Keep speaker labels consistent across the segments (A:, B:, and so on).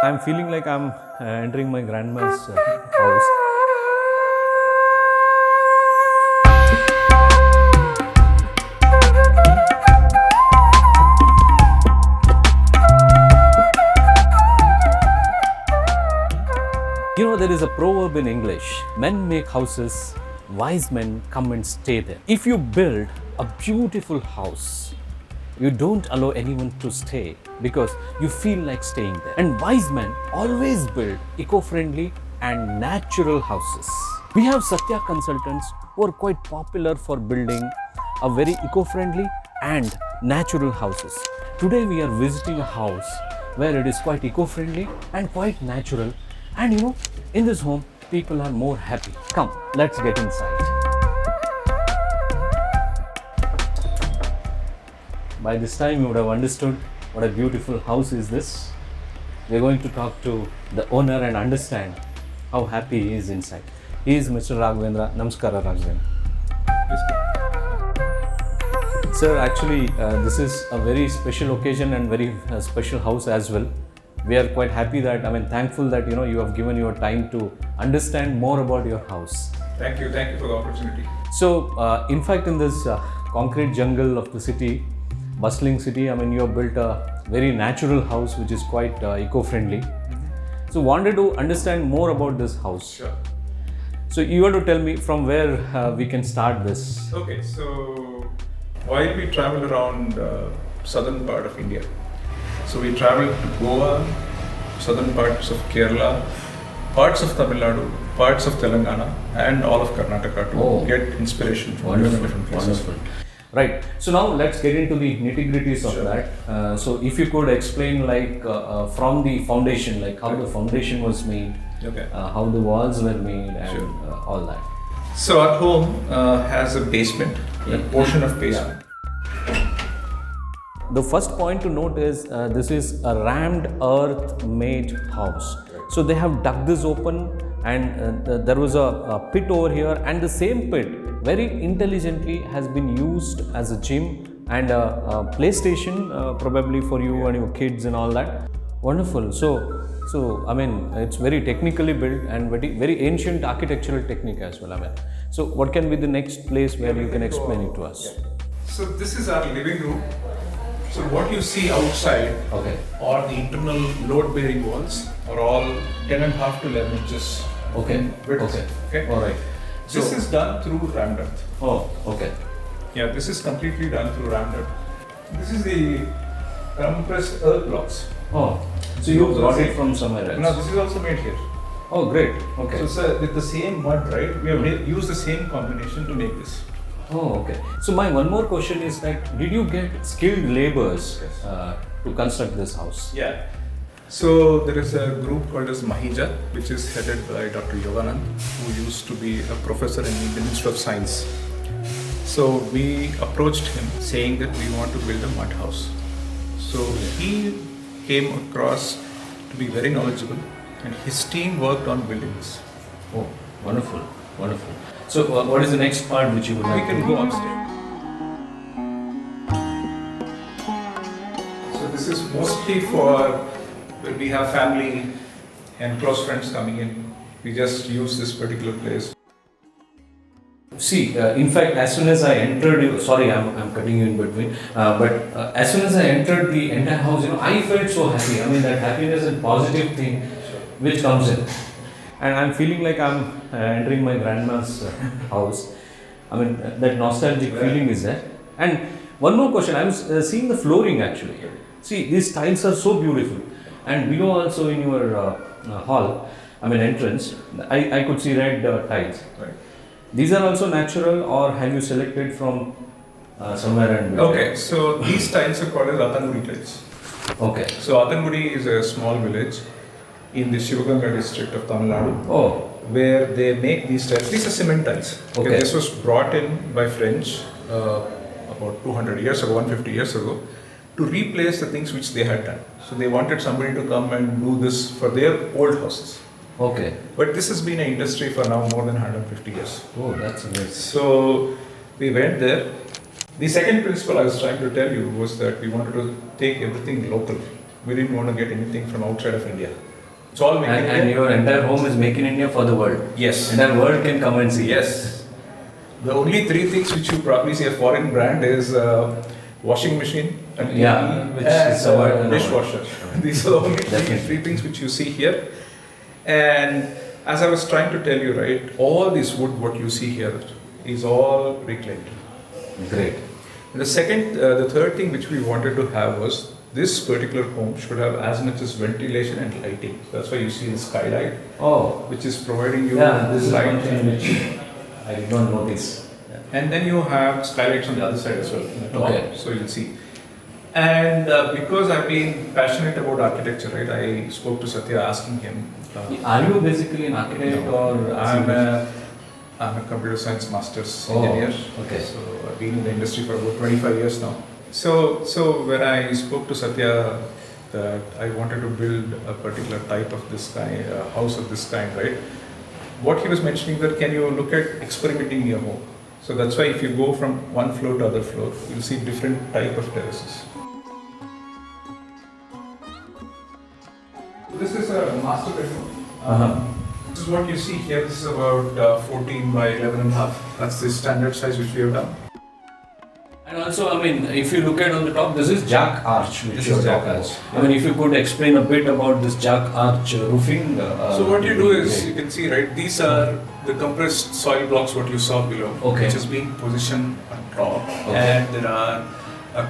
A: I'm feeling like I'm entering my grandma's house. You know, there is a proverb in English: men make houses, wise men come and stay there. If you build a beautiful house, you don't allow anyone to stay because you feel like staying there. And wise men always build eco-friendly and natural houses. We have Sathya consultants who are quite popular for building a very eco-friendly and natural houses. Today we are visiting a house where it is quite eco-friendly and quite natural. And you know, in this home, people are more happy. Come, let's get inside. By this time, you would have understood what a beautiful house is this. We're going to talk to the owner and understand how happy he is inside. He is Mr. Raghavendra. Namaskara, Raghavendra. Sir, actually, this is a very special occasion and very special house as well. We are quite happy that, thankful that you have given your time to understand more about your house.
B: Thank you for the opportunity.
A: So, in fact, in this concrete jungle of the city, bustling city, you have built a very natural house which is quite eco-friendly. So, wanted to understand more about this house.
B: Sure.
A: So, you want to tell me from where we can start this?
B: Okay, so while we travel around southern part of India, so we traveled to Goa, southern parts of Kerala, parts of Tamil Nadu, parts of Telangana, and all of Karnataka to get inspiration from different places.
A: Wonderful. Right. So now let's get into the nitty-gritties of that. So if you could explain from the foundation, like how the foundation was made, how the walls were made, and all that.
B: So our home has a basement, a portion of basement.
A: The first point to note is this is a rammed earth made house. So they have dug this open and there was a pit over here, and the same pit very intelligently has been used as a gym and a PlayStation probably for you and your kids and all that. Wonderful. So it's very technically built and very ancient architectural technique as well. So what can be the next place where you can explain it to us?
B: So this is our living room. So what you see outside or the internal load-bearing walls are all 10.5 to 11 inches in width. Okay.
A: All right.
B: This is done through rammed earth.
A: Oh, okay.
B: Yeah, this is completely done through rammed earth. This is the compressed earth blocks.
A: Oh, so you brought it from somewhere else?
B: No, this is also made here.
A: Oh, great. Okay.
B: So sir, with the same mud, right? We have used the same combination to make this.
A: Oh, okay. So my one more question is that did you get skilled laborers to construct this house?
B: Yeah. So there is a group called as Mahija, which is headed by Dr. Yoganand, who used to be a professor in the Indian Institute of Science. So we approached him saying that we want to build a mud house. So he came across to be very knowledgeable, and his team worked on building this.
A: Oh, wonderful, wonderful. So what is the next part which you would like
B: to
A: do?
B: go upstairs. So this is mostly for when we have family and close friends coming in. We just use this particular place.
A: See, in fact, as soon as I entered, sorry, I'm cutting you in between, but as soon as I entered the entire house, I felt so happy. That happiness and positive thing which comes in. And I'm feeling like I'm entering my grandma's house. That nostalgic feeling is there. And one more question, I'm seeing the flooring actually. See, these tiles are so beautiful. And below also in your hall, entrance, I could see red tiles.
B: Right.
A: These are also natural, or have you selected from somewhere? And
B: okay, so these tiles are called as Atangudi tiles.
A: Okay.
B: So Atangudi is a small village in the Shivaganga district of Tamil Nadu, where they make these tiles. These are cement tiles. Okay. This was brought in by French about 200 years ago, 150 years ago, to replace the things which they had done. So they wanted somebody to come and do this for their old houses.
A: Okay.
B: But this has been an industry for now more than 150 years.
A: Oh, that's amazing.
B: So we went there. The second principle I was trying to tell you was that we wanted to take everything local. We didn't want to get anything from outside of India. It's all made in
A: And
B: India.
A: your entire home is made in India for the world.
B: Yes.
A: Entire world can come and see.
B: Yes. The only three things which you probably see a foreign brand is washing machine, a TV,
A: Yeah, which
B: and
A: is somewhat
B: dishwasher. These are the only
A: Definitely.
B: three things which you see here. And as I was trying to tell you, right, all this wood what you see here is all reclaimed.
A: Great.
B: And the third thing which we wanted to have was this particular home should have as much as ventilation and lighting. That's why you see the skylight,
A: Oh,
B: which is providing you
A: yeah, this is
B: light.
A: one thing which I did not notice.
B: And then you have skylights on the other side as well, in the top.
A: Okay.
B: So you'll see. And because I've been passionate about architecture, right, I spoke to Sathya asking him.
A: Are you basically an architect or?
B: I'm a computer science master's
A: Oh,
B: engineer.
A: okay.
B: So I've been in the industry for about 25 years now. So when I spoke to Sathya that I wanted to build a particular type of this kind, a house of this kind, right? What he was mentioning that can you look at experimenting in your home? So that's why if you go from one floor to other floor, you'll see different type of terraces. This is a master bedroom.
A: Uh-huh.
B: This is what you see here. This is about 14 by 11 and a half. That's the standard size which we have done.
A: And also, I mean, if you look at on the top, this is jack arch. Which
B: This
A: you're
B: is jack
A: talking
B: arch.
A: about. I mean, if you could explain a bit about this jack arch roofing.
B: So what you do is, you can see, right, these are the compressed soil blocks what you saw below,
A: Okay.
B: which is being positioned on top,
A: Okay.
B: and there are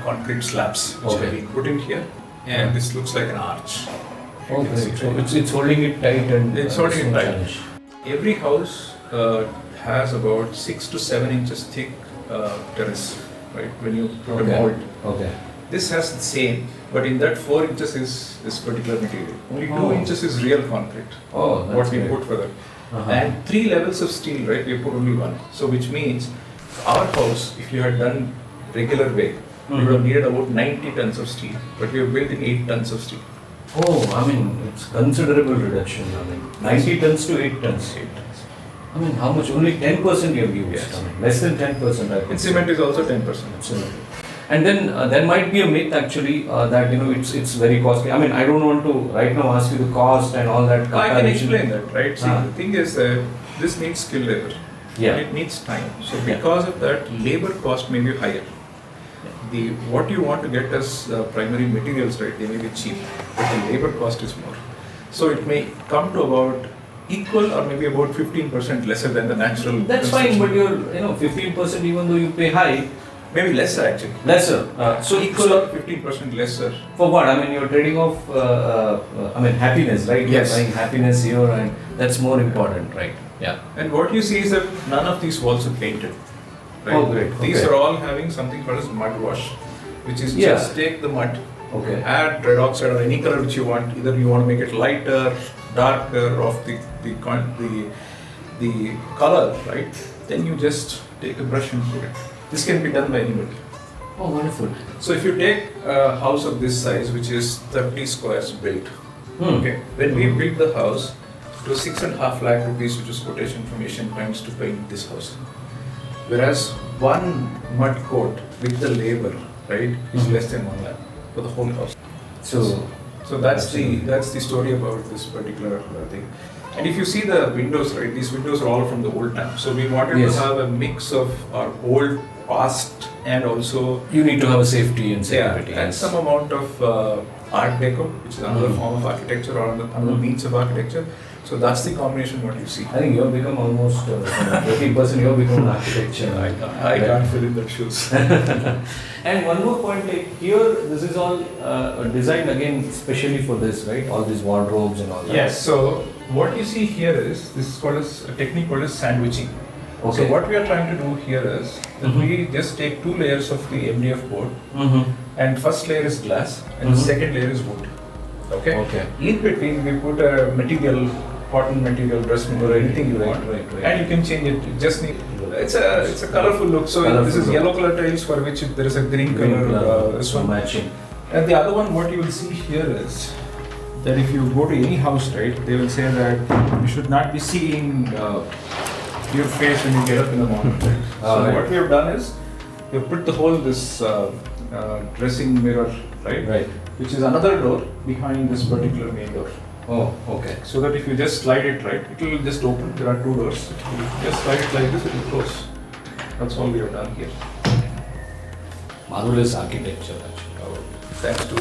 B: concrete slabs which
A: Okay.
B: are being put in here, and this looks like an arch. You
A: Oh,
B: can
A: great.
B: see,
A: So
B: right?
A: it's holding it tight and
B: It's holding it
A: no
B: tight.
A: challenge.
B: Every house has about 6 to 7 inches thick terrace, right, when you put a
A: Okay.
B: mold.
A: Okay.
B: This has the same, but in that 4 inches is this particular material. Only 2
A: Oh.
B: inches is real concrete,
A: Oh, that's
B: what we
A: great.
B: put for that.
A: Uh-huh.
B: And 3 levels of steel, right? We put only 1. So which means our house, if you had done regular way, we would have needed about 90 tons of steel, but we have built in 8 tons of steel.
A: Oh, I mean, it's considerable reduction. I mean, 90 tons to 8 tons.
B: 8 tons.
A: I mean, how much? Only 10% you have used.
B: Yes.
A: I mean, less than 10%. I think.
B: And cement is also 10%.
A: Absolutely. And then there might be a myth actually that it's very costly. I mean, I don't want to right now ask you the cost and all that.
B: I can
A: comparison.
B: explain that, right? See, the thing is that this needs skilled labor.
A: Yeah.
B: And it needs time. So
A: Yeah.
B: because of that, labor cost may be higher. What you want to get as primary materials, right? They may be cheap, but the labor cost is more. So it may come to about equal or maybe about 15% lesser than the natural.
A: That's fine,
B: construction.
A: but you're 15% even though you pay high,
B: Maybe lesser actually.
A: lesser. So
B: Equal or 15% lesser.
A: for what? I mean, you're trading off. I mean, happiness, right?
B: Yes.
A: You're buying happiness here, and that's more important, right? Yeah.
B: And what you see is that none of these walls are painted. Right?
A: Oh, great.
B: These
A: Okay.
B: are all having something called as mud wash, which is
A: Yeah.
B: just take the mud,
A: Okay.
B: add red oxide or any color which you want. Either you want to make it lighter, darker, of the color, right? Then you just take a brush and put it. This can be done by anybody.
A: Oh, wonderful.
B: So if you take a house of this size, which is 30 squares built, okay, when we built the house, it was 6.5 lakh rupees, which was quotation from Asian Paints to paint this house. Whereas one mud coat with the labor, right, is less than 1 lakh for the whole house. So that's the story about this particular thing. And if you see the windows, right, these windows are all from the old time. So we wanted
A: Yes.
B: to have a mix of our old past and also
A: You need to have a safety and security.
B: and some amount of art deco, which is another form of architecture or another means of architecture. So that's the combination what you see.
A: I think you have become almost 80%. You have become an architecture.
B: I can't fill in the shoes.
A: And one more point, like here, this is all designed again specially for this, right? All these wardrobes and all that.
B: Yes. So what you see here is this is called as a technique called as sandwiching.
A: Okay.
B: So what we are trying to do here is that
A: Mhm.
B: we just take 2 layers of the MDF board,
A: Mm-hmm.
B: and first layer is glass and the
A: Mhm.
B: second layer is wood. Okay.
A: Okay.
B: In between we put a material, cotton material, dress material, anything you want,
A: Right.
B: and you can change it. You just need. It's a colorful look. So
A: Colourful
B: this is
A: look.
B: yellow color tiles for which there is a green color. This
A: so
B: one.
A: matching.
B: And the other one, what you will see here is that if you go to any house, right, they will say that you should not be seeing your face when you get up in the morning. Right? So
A: Right.
B: what we have done is we have put the whole this dressing mirror, right,
A: Right.
B: which is another door behind this particular main door.
A: Oh, okay.
B: So that if you just slide it right, it will just open. There are two doors. If you just slide it like this, it will close. That's all we have done here.
A: Marvelous architecture actually.
B: Thanks to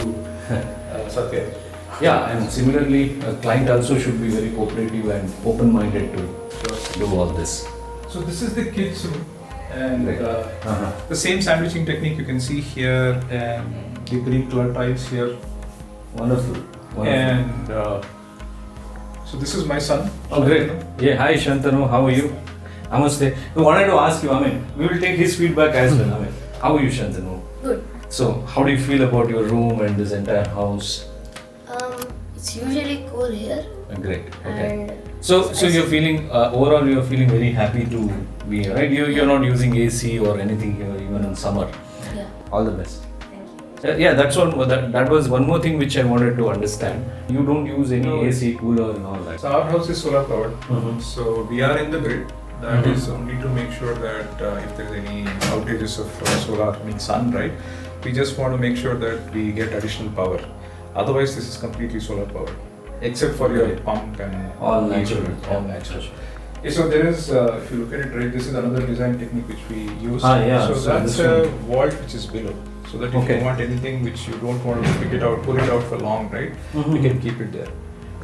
B: Sathya.
A: Yeah, and similarly, a client also should be very cooperative and open-minded to do all this.
B: So this is the kids room, and
A: Right.
B: the same sandwiching technique you can see here, and the green color tiles here.
A: Wonderful.
B: And so this is my son.
A: Oh, great. Yeah, hi Shantanu, how are you? I must say, I wanted to ask you, we will take his feedback as well. How are you, Shantanu?
C: Good.
A: So, how do you feel about your room and this entire house?
C: It's usually cool here.
A: Great. Okay.
C: And
A: So you're feeling overall, you're feeling very happy to be here, right? You're not using AC or anything here, even in summer.
C: yeah,
A: All the best.
C: thank you.
A: Yeah, that's one. That was one more thing which I wanted to understand. You don't use any
B: No.
A: AC, cooler, and all that.
B: So our house is solar powered.
A: Mhm.
B: So we are in the grid. That
A: Mhm.
B: is only to make sure that if there is any outages of solar, sun, right? We just want to make sure that we get additional power. Otherwise, this is completely solar powered, except for your pump and
A: All
B: heater.
A: natural.
B: All natural. Yeah, so there is, if you look at it, right, this is another design technique which we use.
A: Yeah.
B: So that's
A: this
B: a
A: one.
B: vault which is below. So that if
A: Okay.
B: you want anything which you don't want to pick it out, pull it out for long, right? We can keep it there.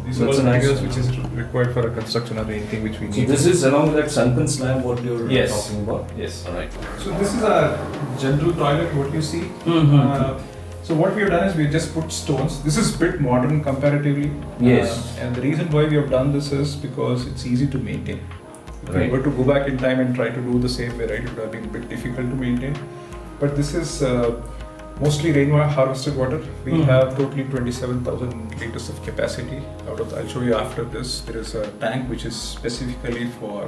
B: These are all
A: That's
B: the
A: a nice
B: materials
A: one.
B: which is required for a construction or anything which we
A: So
B: need.
A: this is along with that sunken slab what you're
B: Yes.
A: talking about?
B: Yes.
A: All right.
B: So this is our general toilet, what you see. So what we have done is we just put stones. This is a bit modern comparatively.
A: Yes.
B: And the reason why we have done this is because it's easy to maintain. If
A: Right.
B: we were to go back in time and try to do the same way, right, it would have been a bit difficult to maintain. But this is mostly rainwater, harvested water. We
A: Mhm.
B: have totally 27,000 liters of capacity. Out of, I'll show you after this. There is a tank which is specifically for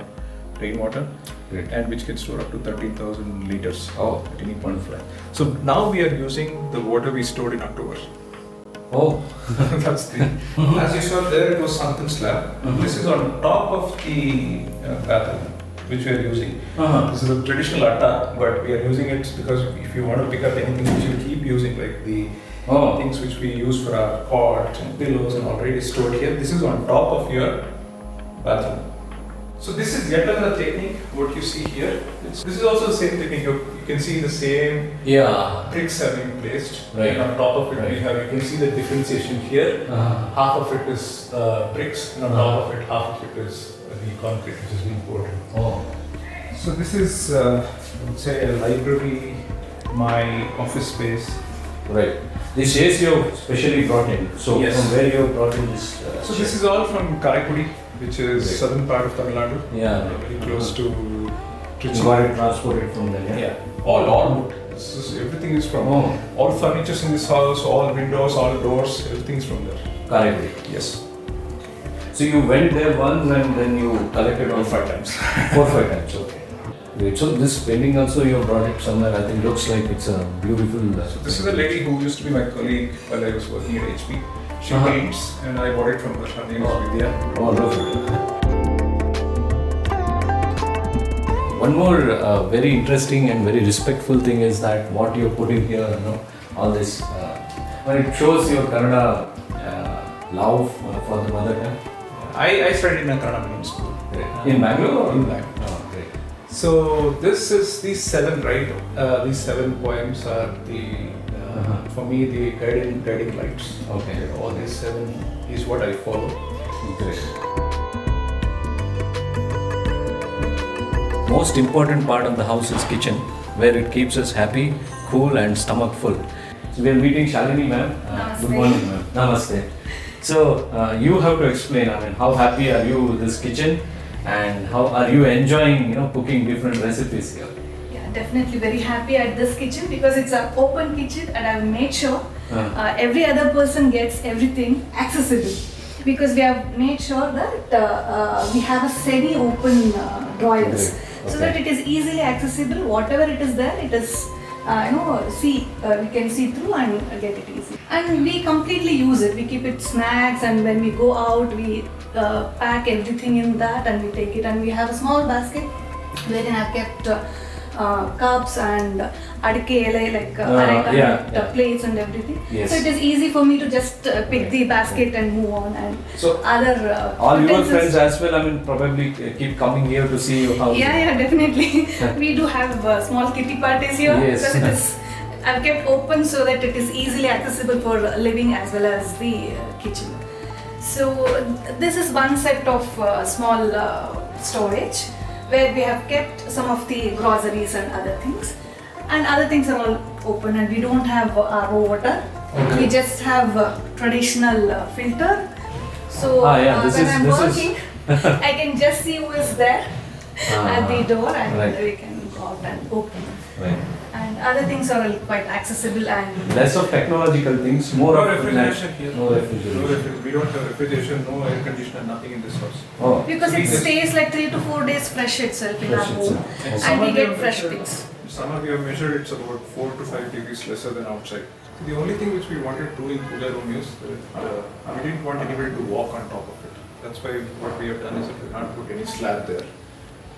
B: rainwater,
A: Great.
B: and which can store up to 13,000 liters
A: Oh.
B: at any point of time. So now we are using the water we stored in October.
A: Oh.
B: That's the. As you saw there, it was sunken slab. This is on top of the bathroom, which we are using. This is a traditional atta, but we are using it because if you want to pick up anything which you keep using, like the things which we use for our cot and pillows and already stored here, this is on top of your bathroom. So this is yet another technique, what you see here. This is also the same technique. You can see the same
A: Yeah.
B: bricks have been placed.
A: Right.
B: And on top of it we
A: Right.
B: have, you can see the differentiation here. Half of it is bricks, and on top of it, half of it is the concrete which has been poured.
A: Oh.
B: So this is, I would say, a library, my office space.
A: Right. These chairs you have specially brought in. So
B: Yes.
A: from where you have brought in this?
B: So this is all from Karaikudi, which is
A: Great.
B: southern part of Tamil Nadu,
A: Yeah.
B: very close to
A: You
B: Trichy.
A: got it transported from there.
B: Yeah, all wood. This is, everything is from
A: Oh.
B: all furnitures in this house, all windows, all doors, everything is from there.
A: Correct.
B: Yes,
A: So you went there once and then you collected all
B: 5 times.
A: 4-5 times. Okay. Great. So this painting also you have brought it somewhere. I think looks like it's a beautiful.
B: So this is a lady who used to be my colleague while I was working at HP. She paints, and I bought it from her. Her name is Vidya.
A: Oh, lovely. One more very interesting and very respectful thing is that what you're putting here, all this, when it shows your Kannada love for the mother tongue.
B: I studied in a Kannada medium school.
A: In Bangalore?
B: In Bangalore.
A: Oh, great.
B: So this is these 7, right? These 7 poems are the, for me, the guiding lights.
A: Okay.
B: All these 7 is what I follow.
A: Great. Most important part of the house is kitchen, where it keeps us happy, cool and stomach full. So we are meeting Shalini ma'am. Good morning ma'am. Namaste. So you have to explain, how happy are you with this kitchen and how are you enjoying, cooking different recipes here?
D: Yeah, definitely very happy at this kitchen because it's an open kitchen and I've made sure every other person gets everything accessible. Because we have made sure that we have a semi-open drawers, so that it is easily accessible. Whatever it is there, it is we can see through and get it easy. And we completely use it. We keep it snacks, and when we go out, we pack everything in that and we take it. And we have a small basket wherein I've kept cups and adike like plates and everything.
A: Yes.
D: So it is easy for me to just pick the basket and move on. And
A: So
D: other
A: all your
D: utensils.
A: friends as well, I mean, probably keep coming here to see your house.
D: Yeah, definitely. We do have small kitty parties here
A: Yes.
D: because it is. I've kept open so that it is easily accessible for living as well as the kitchen. So this is one set of small storage where we have kept some of the groceries and other things. And other things are all open, and we don't have RO water.
A: Okay.
D: We just have traditional filter. So
A: this
D: when
A: is-
D: I'm
A: this is-
D: working, I can just see who is there at the door, and
A: right.
D: we can go out and open.
A: Right.
D: And other things are all quite accessible and
A: Less of technological things, more
B: No
A: of
B: refrigeration here.
A: No refrigeration.
B: We don't have refrigeration, no air conditioner, nothing in this house.
A: Oh,
D: because it
B: Yes.
D: stays like 3 to 4 days fresh itself in
A: Fresh
D: our home,
A: itself.
D: and
B: Summer
D: we
B: we
D: get
B: have
D: fresh
B: measured-
D: things.
B: Summer we have measured it's about 4 to 5 degrees lesser than outside. The only thing which we wanted to do in Pooja Room is that we didn't want anybody to walk on top of it. That's why what we have done is that we not put any slab there.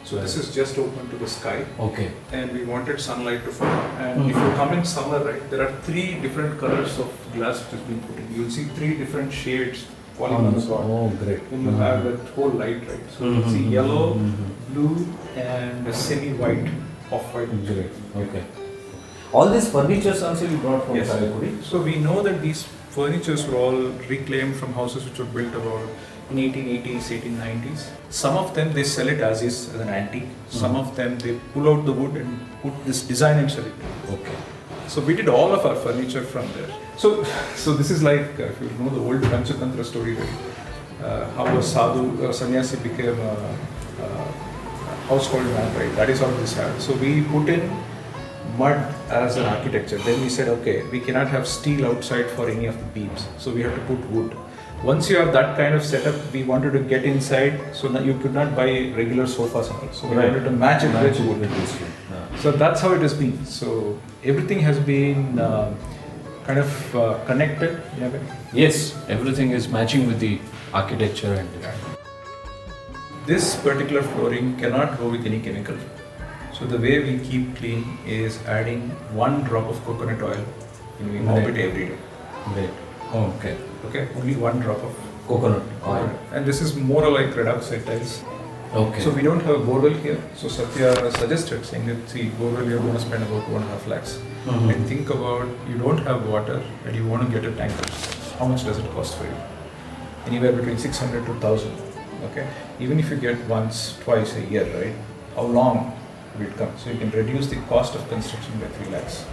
B: So this is just open to the sky,
A: okay.
B: and we wanted sunlight to fall. And if you come in summer, right, there are 3 different colors of glass which has been put in. You'll see 3 different shades falling on the spot.
A: Oh, great.
B: When you have that whole light, right? So you see yellow, blue, and semi-white, off-white.
A: Great. Okay. All these furnitures also you brought from
B: Yes.
A: Kathiriguppe?
B: So we know that these furnitures were all reclaimed from houses which were built about in 1880s, 1890s. Some of them they sell it as is, as an antique. Some of them they pull out the wood and put this design and sell it.
A: Okay.
B: So we did all of our furniture from there. So this is like if you know the old Panchatantra story, right? How a sadhu, sannyasi became a household man, right? That is how this happened. So we put in mud as an architecture. Then we said, okay, we cannot have steel outside for any of the beams. So we have to put wood. Once you have that kind of setup, we wanted to get inside, so that you could not buy regular sofas and all. So we wanted to match it with wood. So that's how it has been. So everything has been kind of connected in a way.
A: Yes, everything is matching with the architecture and
B: This particular flooring cannot go with any chemical. So the way we keep clean is adding 1 drop of coconut oil and we mop it every day.
A: Great. Okay.
B: Okay, only 1 drop of
A: Coconut oil.
B: And this is more like reduxite tiles.
A: Okay.
B: So we don't have a borewell here. So Sathya suggested saying that see, borewell you're going to spend about 2.5 lakhs. And think about you don't have water and you want to get a tanker. How much does it cost for you? Anywhere between 600 to 1000. Okay. Even if you get once, twice a year, right? How long will it come? So you can reduce the cost of construction by 3 lakhs.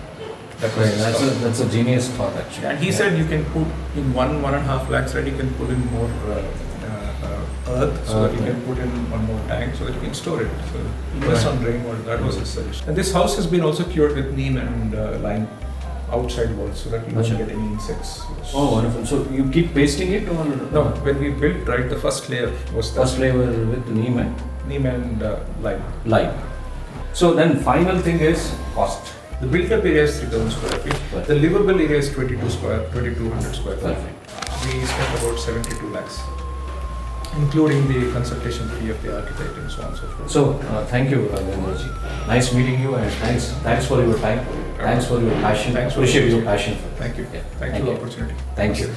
B: That was his thought.
A: That's a genius thought actually.
B: And he said you can put in 1.5 lakhs, right? You can put in more earth so that you can put in one more tank so that you can store it. So invest on rainwater. That was his suggestion. And this house has been also cured with neem and lime outside walls so that you don't get any insects.
A: Oh, wonderful. So you keep pasting it or
B: No, when we built, right, the first layer was that
A: first layer with neem and
B: neem and lime.
A: lime. So then final thing is cost.
B: The built-up area is 3,000 square feet.
A: Right.
B: The livable area is 2200 square feet.
A: Perfect.
B: We spent about 72 lakhs, including the consultation fee of the architect and so on and so forth.
A: So thank you, Bengaluru. Nice meeting you and thanks for your time. Thanks for your passion.
B: Thanks for
A: Appreciate
B: the
A: your passion.
B: Thank you.
A: Yeah.
B: Thank you for the opportunity.
A: Thank you.